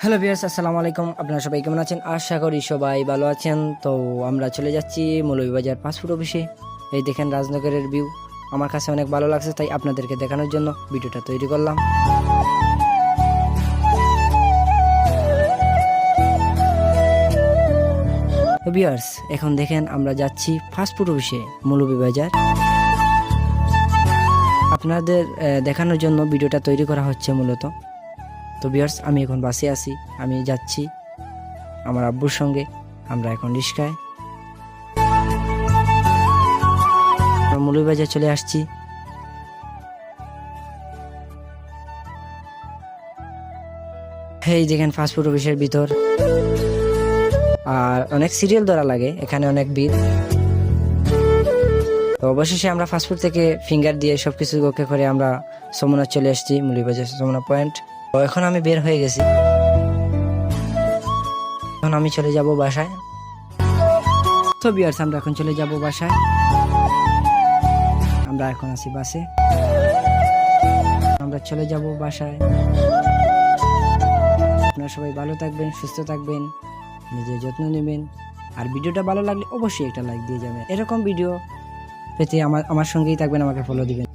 Hello viewers, আসসালামু আলাইকুম। আপনারা সবাই কেমন আছেন? আশা করি সবাই ভালো আছেন। তো আমরা চলে যাচ্ছি মৌলভীবাজার পাসপোর্ট অফিসে। এই দেখেন রাজনগরের ভিউ, আমার কাছে অনেক ভালো লাগছে, তাই আপনাদেরকে দেখানোর জন্য ভিডিওটা তৈরি করলাম। তো ভিউয়ার্স, এখন দেখেন আমরা যাচ্ছি পাসপোর্ট অফিসে মৌলভীবাজার। আপনাদের দেখানোর জন্য ভিডিওটা তৈরি করা হচ্ছে মূলত। তো ভিউয়ার্স, আমি এখন বাসে আছি, আমি যাচ্ছি আমার আব্বুর সঙ্গে। আমরা এখন রিস্কায় মৌলভীবাজার চলে আসছি। এই দেখেন পাসপোর্ট অফিসের ভিতর, আর অনেক সিরিয়াল ধরা লাগে, এখানে অনেক ভিড়। তো অবশেষে আমরা পাসপোর্ট থেকে ফিঙ্গার দিয়ে সবকিছু ওকে করে আমরা যমুনা চলে আসছি, মৌলভীবাজার যমুনা পয়েন্ট। তো এখন আমি বের হয়ে গেছি, এখন আমি চলে যাব বাসায়। তো ভিউয়ার্স, আমরা এখন চলে যাব বাসায়। আমরা এখন আছি বাসে, আমরা চলে যাব বাসায়। আপনারা সবাই ভালো থাকবেন, সুস্থ থাকবেন, নিজের যত্ন নেবেন। আর ভিডিওটা ভালো লাগলে অবশ্যই একটা লাইক দিয়ে যাবেন। এরকম ভিডিও পেতে আমার সঙ্গেই থাকবেন, আমাকে ফলো দিবেন।